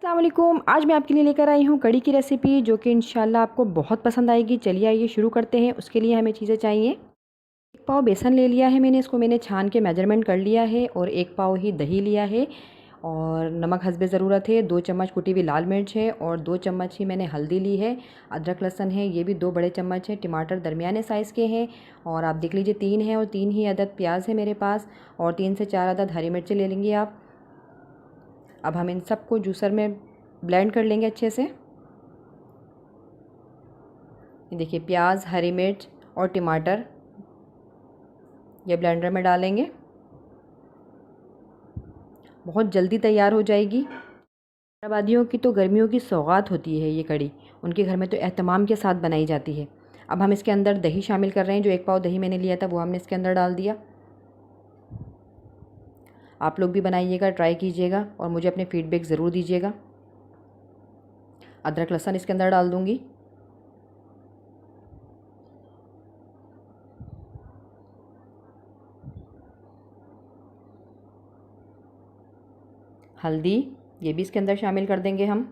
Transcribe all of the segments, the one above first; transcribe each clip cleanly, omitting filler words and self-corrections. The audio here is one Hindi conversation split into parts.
अस्सलाम वालेकुम। आज मैं आपके लिए लेकर आई हूँ कड़ी की रेसिपी जो कि इंशाल्लाह आपको बहुत पसंद आएगी। चलिए आइए शुरू करते हैं। उसके लिए हमें चीज़ें चाहिए। एक पाव बेसन ले लिया है मैंने, इसको मैंने छान के मेजरमेंट कर लिया है। और एक पाव ही दही लिया है। और नमक हस्बे ज़रूरत है। 2 चम्मच कुटी हुई लाल मिर्च है और 2 चम्मच ही मैंने हल्दी ली है। अदरक लहसुन है, ये भी 2 बड़े चम्मच है। टमाटर दरमियाने साइज़ के हैं और आप देख लीजिए 3 है। और 3 ही अदद प्याज है मेरे पास और 3 से 4 अदद हरी मिर्ची ले लेंगे आप। अब हम इन सबको जूसर में ब्लेंड कर लेंगे अच्छे से। ये देखिए प्याज, हरी मिर्च और टमाटर ये ब्लेंडर में डालेंगे। बहुत जल्दी तैयार हो जाएगी। हैदराबादियों की तो गर्मियों की सौगात होती है ये कड़ी। उनके घर में तो एहतमाम के साथ बनाई जाती है। अब हम इसके अंदर दही शामिल कर रहे हैं। जो 1 पाव दही मैंने लिया था वो हमने इसके अंदर डाल दिया। आप लोग भी बनाइएगा, ट्राई कीजिएगा और मुझे अपने फीडबैक ज़रूर दीजिएगा। अदरक लहसुन इसके अंदर डाल दूँगी। हल्दी ये भी इसके अंदर शामिल कर देंगे हम।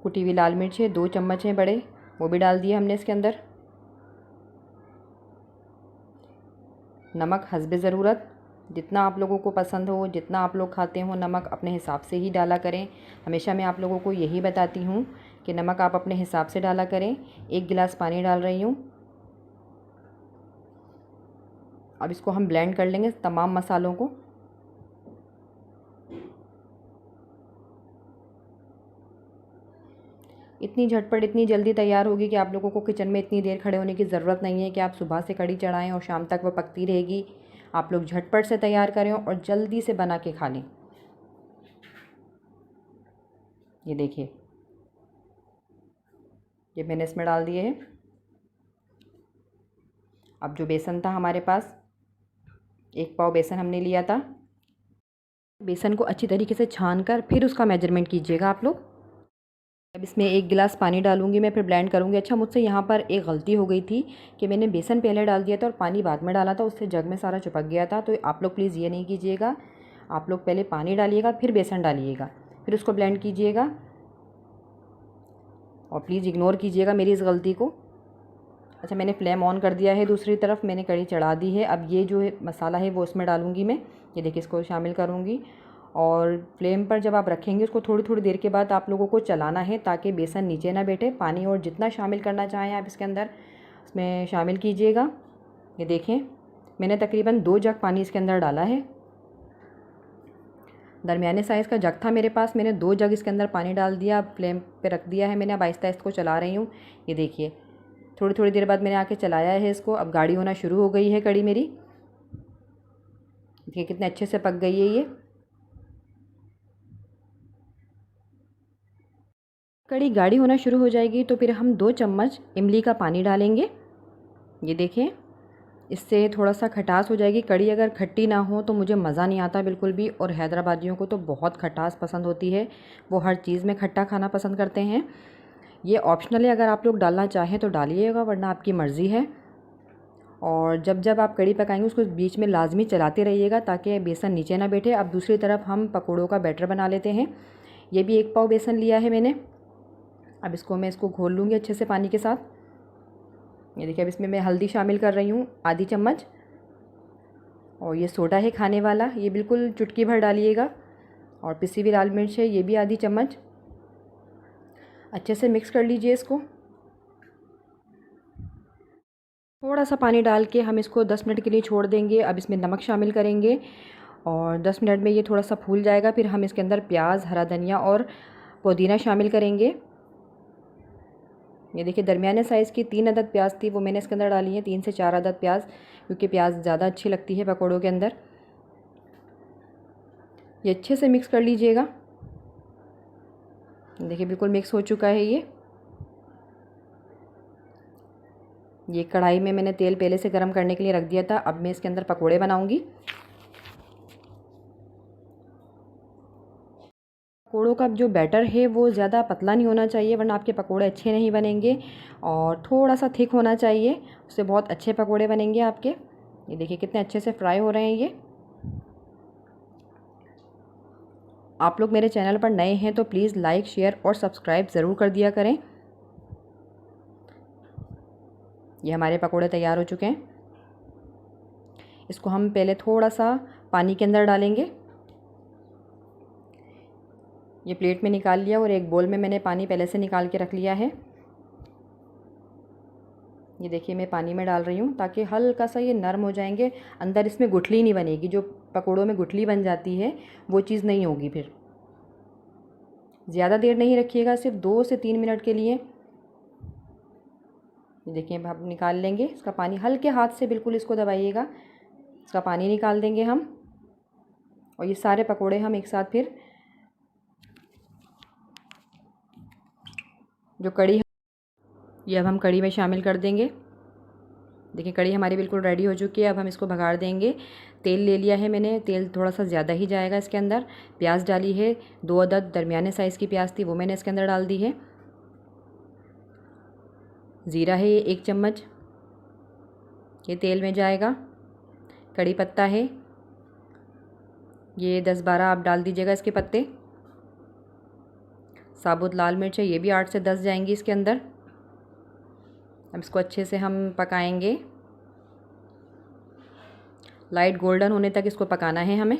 कुटी हुई लाल मिर्च है, 2 चम्मच हैं बड़े, वो भी डाल दिए हमने इसके अंदर। नमक हस्बे ज़रूरत, जितना आप लोगों को पसंद हो, जितना आप लोग खाते हो नमक अपने हिसाब से ही डाला करें। हमेशा मैं आप लोगों को यही बताती हूँ कि नमक आप अपने हिसाब से डाला करें। 1 गिलास पानी डाल रही हूँ। अब इसको हम ब्लेंड कर लेंगे तमाम मसालों को। इतनी झटपट इतनी जल्दी तैयार होगी कि आप लोगों को किचन में इतनी देर खड़े होने की ज़रूरत नहीं है कि आप सुबह से कड़ी चढ़ाएं और शाम तक वो पकती रहेगी। आप लोग झटपट से तैयार करें और जल्दी से बना के खा लें। ये देखिए ये मैंने इसमें डाल दिए हैं। अब जो बेसन था हमारे पास, 1 पाव बेसन हमने लिया था। बेसन को अच्छी तरीके से छान कर फिर उसका मेजरमेंट कीजिएगा आप लोग। अब इसमें 1 गिलास पानी डालूंगी मैं, फिर ब्लेंड करूंगी। अच्छा मुझसे यहाँ पर एक गलती हो गई थी कि मैंने बेसन पहले डाल दिया था और पानी बाद में डाला था, उससे जग में सारा चिपक गया था। तो आप लोग प्लीज़ ये नहीं कीजिएगा। आप लोग पहले पानी डालिएगा फिर बेसन डालिएगा, फिर उसको ब्लेंड कीजिएगा। और प्लीज़ इग्नोर कीजिएगा मेरी इस गलती को। अच्छा मैंने फ्लेम ऑन कर दिया है, दूसरी तरफ मैंने कड़ी चढ़ा दी है। अब ये जो मसाला है वो इसमें डालूंगी मैं। ये देखिए इसको शामिल करूँगी। और फ्लेम पर जब आप रखेंगे उसको थोड़ी थोड़ी देर के बाद आप लोगों को चलाना है ताकि बेसन नीचे ना बैठे। पानी और जितना शामिल करना चाहें आप इसके अंदर इसमें शामिल कीजिएगा। ये देखें मैंने तकरीबन 2 जग पानी इसके अंदर डाला है। दरमियाने साइज़ का जग था मेरे पास, मैंने 2 जग इसके अंदर पानी डाल दिया। अब फ्लेम पे रख दिया है मैंने। अब आहिस्ता आहिस्ता को चला रही हूँ। ये देखिए थोड़ी थोड़ी देर बाद मैंने आके चलाया है इसको। अब गाढ़ी होना शुरू हो गई है कड़ी मेरी। देखिए कितने अच्छे से पक गई है ये कड़ी। गाढ़ी होना शुरू हो जाएगी तो फिर हम 2 चम्मच इमली का पानी डालेंगे। ये देखें इससे थोड़ा सा खटास हो जाएगी। कड़ी अगर खट्टी ना हो तो मुझे मज़ा नहीं आता बिल्कुल भी। और हैदराबादियों को तो बहुत खटास पसंद होती है, वो हर चीज़ में खट्टा खाना पसंद करते हैं। ये ऑप्शनल है, अगर आप लोग डालना चाहें तो डालिएगा वरना आपकी मर्ज़ी है। और जब जब आप कड़ी पकाएंगे उसको बीच में लाजमी चलाते रहिएगा ताकि बेसन नीचे ना बैठे। अब दूसरी तरफ हम पकौड़ों का बैटर बना लेते हैं। ये भी 1 पाव बेसन लिया है मैंने। अब इसको घोल लूँगी अच्छे से पानी के साथ। ये देखिए अब इसमें मैं हल्दी शामिल कर रही हूँ आधी चम्मच। और ये सोडा है खाने वाला, ये बिल्कुल चुटकी भर डालिएगा। और पिसी हुई लाल मिर्च है, ये भी आधी चम्मच। अच्छे से मिक्स कर लीजिए इसको। थोड़ा सा पानी डाल के हम इसको 10 मिनट के लिए छोड़ देंगे। अब इसमें नमक शामिल करेंगे और 10 मिनट में ये थोड़ा सा फूल जाएगा। फिर हम इसके अंदर प्याज, हरा धनिया और पुदीना शामिल करेंगे। ये देखिए दरमियाने साइज़ की 3 अदद प्याज थी, वो मैंने इसके अंदर डाली है। 3 से 4 अदद प्याज, क्योंकि प्याज ज़्यादा अच्छी लगती है पकौड़ों के अंदर। ये अच्छे से मिक्स कर लीजिएगा। देखिए बिल्कुल मिक्स हो चुका है ये कढ़ाई में मैंने तेल पहले से गर्म करने के लिए रख दिया था। अब मैं इसके अंदर पकोड़े बनाऊंगी। पकोड़ों का जो बैटर है वो ज़्यादा पतला नहीं होना चाहिए वरना आपके पकोड़े अच्छे नहीं बनेंगे। और थोड़ा सा थिक होना चाहिए, उससे बहुत अच्छे पकोड़े बनेंगे आपके। ये देखिए कितने अच्छे से फ्राई हो रहे हैं ये। आप लोग मेरे चैनल पर नए हैं तो प्लीज़ लाइक, शेयर और सब्सक्राइब ज़रूर कर दिया करें। ये हमारे पकोड़े तैयार हो चुके हैं। इसको हम पहले थोड़ा सा पानी के अंदर डालेंगे। ये प्लेट में निकाल लिया और एक बोल में मैंने पानी पहले से निकाल के रख लिया है। ये देखिए मैं पानी में डाल रही हूँ ताकि हल्का सा ये नरम हो जाएंगे। अंदर इसमें गुठली नहीं बनेगी, जो पकोड़ों में गुठली बन जाती है वो चीज़ नहीं होगी। फिर ज़्यादा देर नहीं रखिएगा, सिर्फ 2 से 3 मिनट के लिए। ये देखिए अब निकाल लेंगे इसका पानी, हल्के हाथ से बिल्कुल इसको दबाइएगा, इसका पानी निकाल देंगे हम। और ये सारे पकोड़े हम एक साथ फिर जो कड़ी, ये अब हम कड़ी में शामिल कर देंगे। देखिए कड़ी हमारी बिल्कुल रेडी हो चुकी है। अब हम इसको भगाड़ देंगे। तेल ले लिया है मैंने, तेल थोड़ा सा ज़्यादा ही जाएगा इसके अंदर। प्याज डाली है, 2 अदद दरमियाने साइज़ की प्याज थी, वो मैंने इसके अंदर डाल दी है। ज़ीरा है ये 1 चम्मच, ये तेल में जाएगा। कड़ी पत्ता है ये 10-12 आप डाल दीजिएगा इसके पत्ते। साबुत लाल मिर्च है, ये भी 8 से 10 जाएंगी इसके अंदर। अब इसको अच्छे से हम पकाएंगे, लाइट गोल्डन होने तक इसको पकाना है हमें।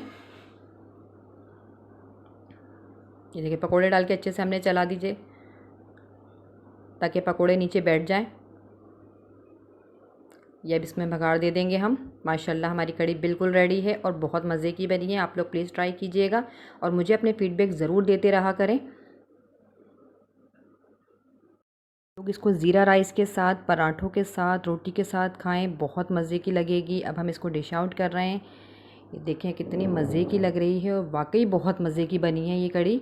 ये देखिए पकोड़े डाल के अच्छे से हमने चला दीजिए ताकि पकोड़े नीचे बैठ जाएं। ये अब इसमें भगाड़ दे देंगे हम। माशाल्लाह हमारी कड़ी बिल्कुल रेडी है और बहुत मज़े की बनी है। आप लोग प्लीज़ ट्राई कीजिएगा और मुझे अपने फीडबैक ज़रूर देते रहा करें। लोग इसको ज़ीरा राइस के साथ, पराठों के साथ, रोटी के साथ खाएं, बहुत मज़े की लगेगी। अब हम इसको डिश आउट कर रहे हैं। ये देखें कितनी मज़े की लग रही है और वाकई बहुत मज़े की बनी है ये कड़ी।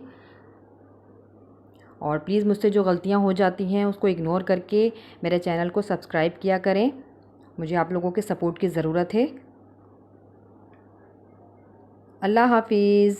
और प्लीज़ मुझसे जो गलतियां हो जाती हैं उसको इग्नोर करके मेरे चैनल को सब्सक्राइब किया करें। मुझे आप लोगों के सपोर्ट की ज़रूरत है। अल्लाह हाफिज़।